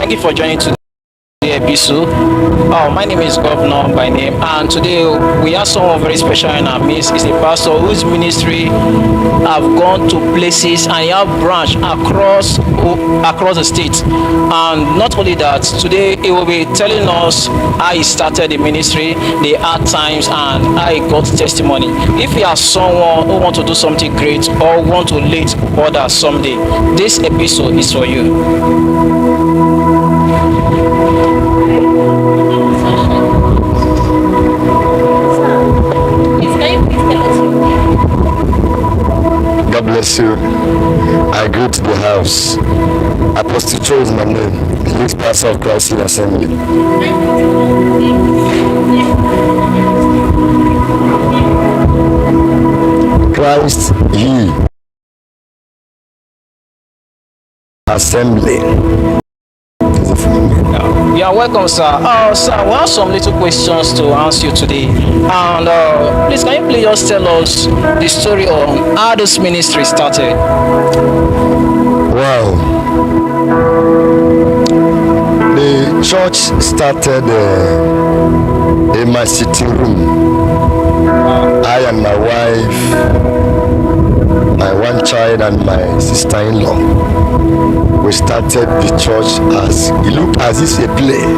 Thank you for joining today episode. My name is Governor by name, and today we have someone very special in our midst. Is a pastor whose ministry have gone to places and he have branch across the state. And not only that, today he will be telling us how he started the ministry, the hard times, and how he got testimony. If you are someone who want to do something great or want to lead others someday, this episode is for you. God bless you. I greet the house. Apostle Cho is my name, the lead pastor of Christ Assembly. Christ Ye Assembly. You are welcome, sir. Sir, we have some little questions to answer you today. And please, can you please just tell us the story on how this ministry started? Wow. The church started in my sitting room. I and my wife, my one child, and my sister-in-law. We started the church as it looked as if a play in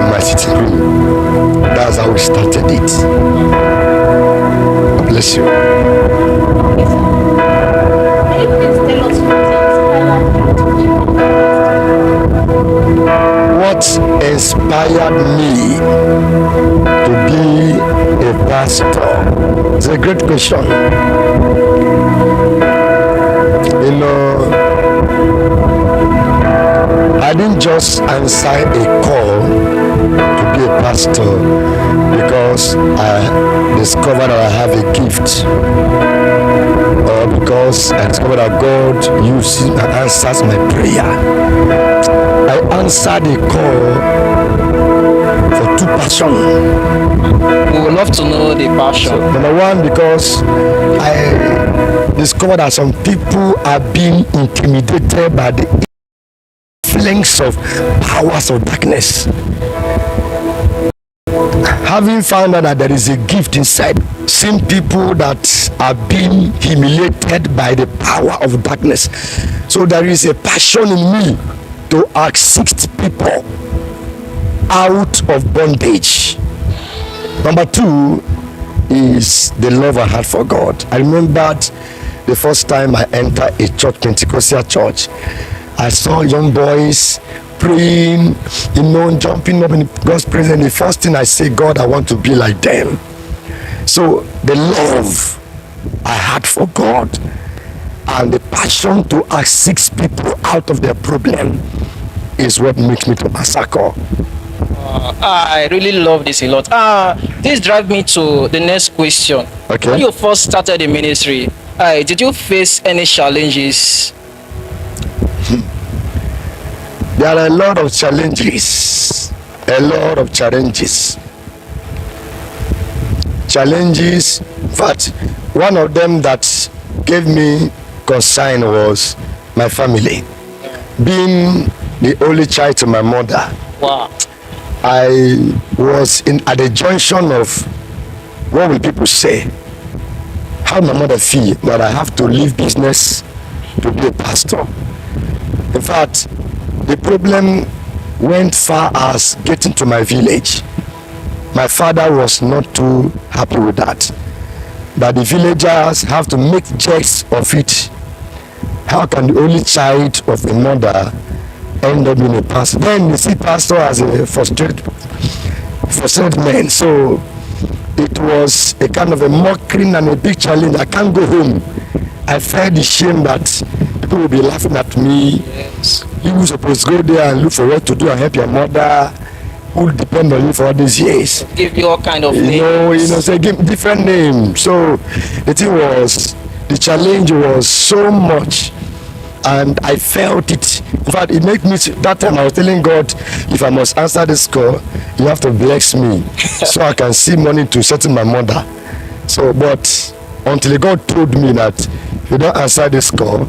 my sitting room. That's how we started it. God bless you. What inspired me to be a pastor? It's a great question. You know, I didn't just answer a call to be a pastor because I discovered that I have a gift, or because I discovered that God uses and answers my prayer. I answered a call for two passions. We would love to know the passion. So, number one, because I discovered that some people are being intimidated by the influence of powers of darkness. Having found out that there is a gift inside, seeing people that are being humiliated by the power of darkness. So there is a passion in me to assist people out of bondage. Number two is the love I had for God. I remembered the first time I entered a church, Pentecostal church. I saw young boys praying, jumping up in God's presence. The first thing I say, God, I want to be like them. So the love I had for God and the passion to assist people out of their problem is what makes me to massacre. I really love this a lot. This drives me to the next question. Okay. When you first started the ministry, did you face any challenges? There are a lot of challenges. Challenges, but one of them that gave me concern was my family. Being the only child to my mother. Wow. I was at the junction of what will people say? How my mother feel that I have to leave business to be a pastor. In fact, the problem went far as getting to my village. My father was not too happy with that. That the villagers have to make jest of it. How can the only child of a mother end up being a pastor? Then you see pastor as a frustrated man. So it was a kind of a mockery and a big challenge. I can't go home. I felt the shame that people will be laughing at me. Yes. You were supposed to go there and look for what to do and help your mother, who depend on you for all these years. Give you all kind of names. So give different names. So the thing was, the challenge was so much, and I felt it. In fact, it made me, that time I was telling God, if I must answer this call, you have to bless me so I can see money to settle my mother. So, but until God told me that if you don't answer this call,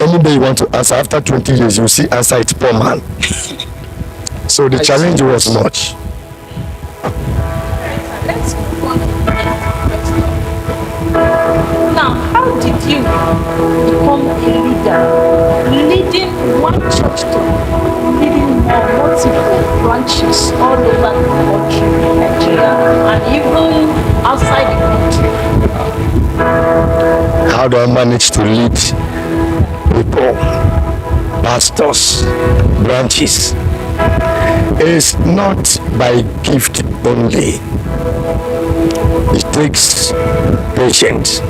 a any day you want to answer, after 20 years, you see answer it, poor man. So the challenge was much. Let's move on. Now, how did you become a leader, leading one church to leading multiple branches all over the country, Nigeria, and even outside the country? How do I manage to lead people, pastors, branches? It's not by gift only. It takes patience.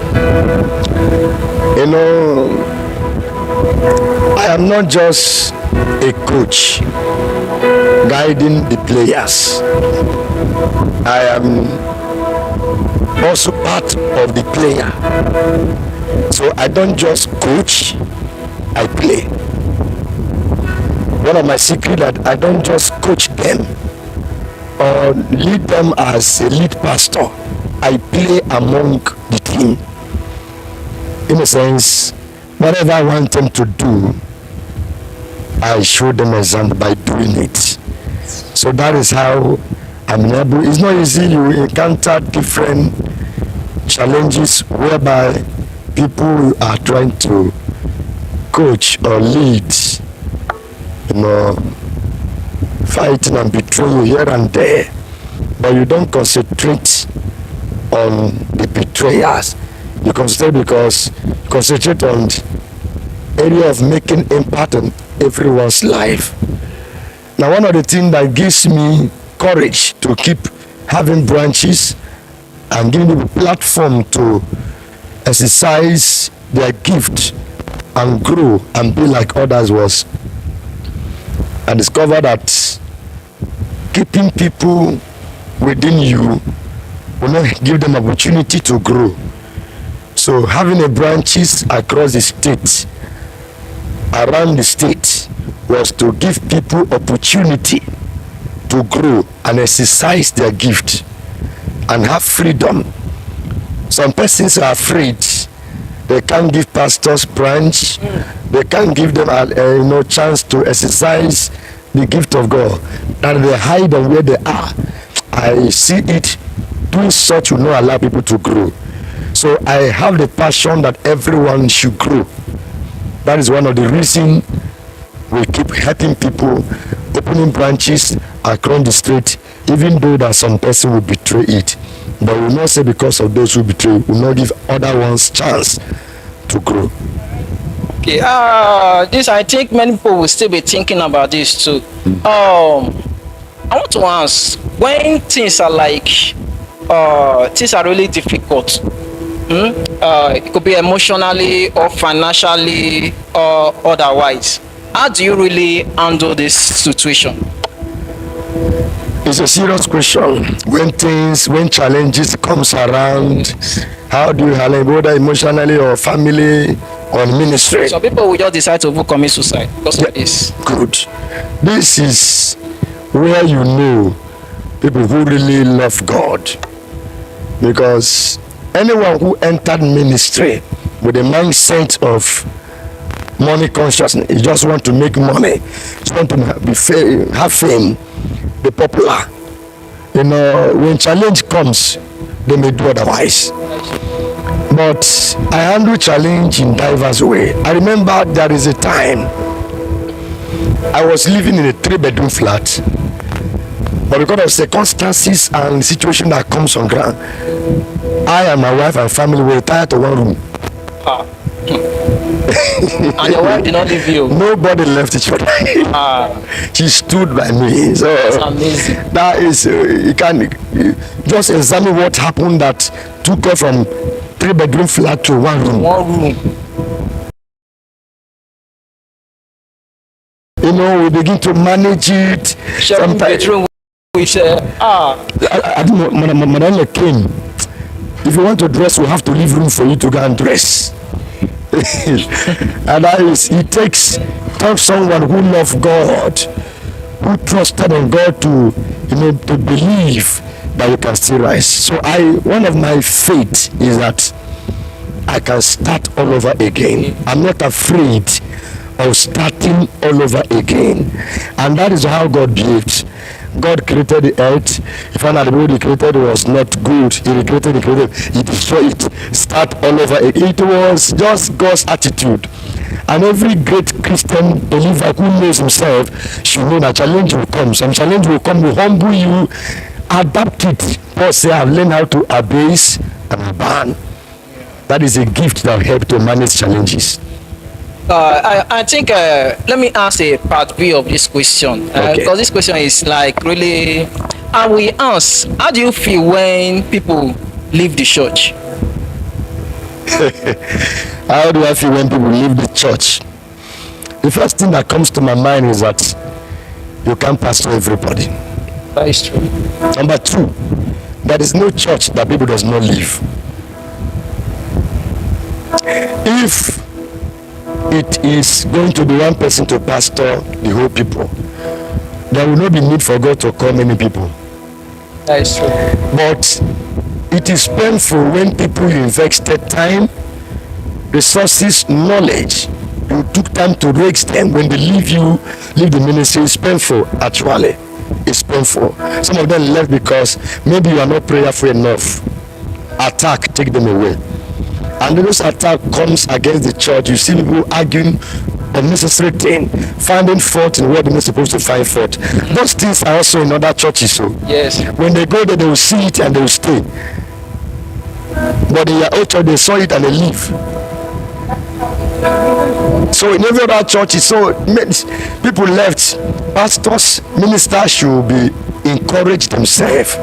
You know, I am not just a coach guiding the players. I am also part of the player. So I don't just coach, I play. One of my secrets that I don't just coach them or lead them as a lead pastor. I play among the team. In a sense, whatever I want them to do, I show them example by doing it. So that is how I'm able. It's not easy. You encounter different challenges whereby people are trying to coach or lead, you know, fighting and betraying you here and there, but you don't concentrate on the betrayers. You concentrate on area of making impact on everyone's life. Now, one of the things that gives me courage to keep having branches and giving them a platform to exercise their gift and grow and be like others was I discovered that keeping people within you will not give them opportunity to grow. So having a branches across the state, around the state, was to give people opportunity to grow and exercise their gift and have freedom. Some persons are afraid. They can't give pastors branch. They can't give them a chance to exercise the gift of God. And they hide on where they are. I see it. Doing such will not allow people to grow. So I have the passion that everyone should grow. That is one of the reasons we keep helping people, opening branches across the street, even though that some person will betray it. But we will not say because of those who betray, we will not give other ones chance to grow. Okay, this I think many people will still be thinking about this too. I want to ask, when things are like things are really difficult, it could be emotionally or financially or otherwise, how do you really handle this situation? It's a serious question. When challenges comes around, how do you handle it, whether emotionally or family or ministry? Some people will just decide to commit suicide because of this. Good. This is where you know people who really love God, because anyone who entered ministry with a mindset of money consciousness, you just want to make money, just want to have fame, be popular. You know, when challenge comes, they may do otherwise. But I handle challenge in diverse way. I remember there is a time I was living in a 3-bedroom flat, but because of circumstances and situation that comes on ground, I and my wife and family were retired to one room. And your wife did not leave you? Nobody left each other. She stood by me. So that's amazing. That is, you can just examine what happened that took her from 3-bedroom flat to one room. One room. You know, we begin to manage it. Sharing bedroom with I don't know, Madam came. If you want to dress, we have to leave room for you to go and dress. And that is, it takes someone who loves God, who trusted in God to believe that you can still rise. So one of my faith is that I can start all over again. I'm not afraid of starting all over again. And that is how God behaved. God created the earth. He found out the way he created was not good. He destroyed it, start all over. It was just God's attitude. And every great Christian believer who knows himself should know that challenge will come. Some challenge will come, will humble you, adapt it. Paul said, I've learned how to abase and abound. That is a gift that will help to manage challenges. I think let me ask a part B of this question, Okay. because this question is like really. I will ask, how do you feel when people leave the church? How do I feel when people leave the church? The first thing that comes to my mind is that you can't pastor everybody. That is true. Number two, there is no church that people does not leave. If it is going to be one person to pastor the whole people, there will not be need for God to call many people. That is true. But it is painful when people invested time, resources, knowledge. You took time to raise them. When they leave the ministry, it's painful. Actually, it's painful. Some of them left because maybe you are not prayerful enough. Attack, take them away. And those attack comes against the church. You see people arguing unnecessary thing, finding fault in what they're not supposed to find fault. Those things are also in other churches. So Yes. when they go there, they will see it and they will stay. But in your own church, they saw it and they leave. So in every other church, so people left. Pastors, ministers should be encouraged themselves.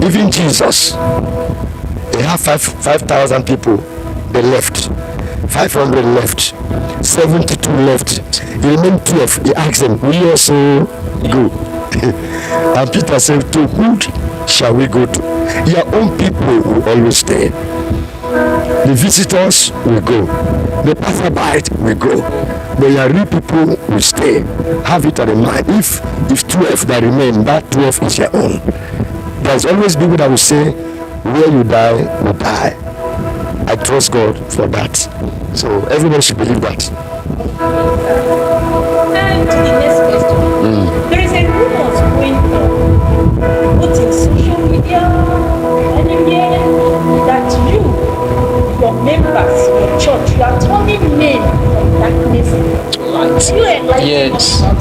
Even Jesus, they have 5,000 people. They left. 500 left. 72 left. He remained 12. He asked them, will you also go? And Peter said, to whom shall we go to? Your own people will always stay. The visitors will go. The passerby will go. But your real people will stay. Have it at the mind. If 12 that remain, that 12 is your own. There's always people that will say, where you die, will die. I trust God for that. So everybody should believe that. And to the next question. There is a rumors going on, both in social media, anywhere, that your members, your church, you are turning men from darkness. Light. You enlighten Yes. us about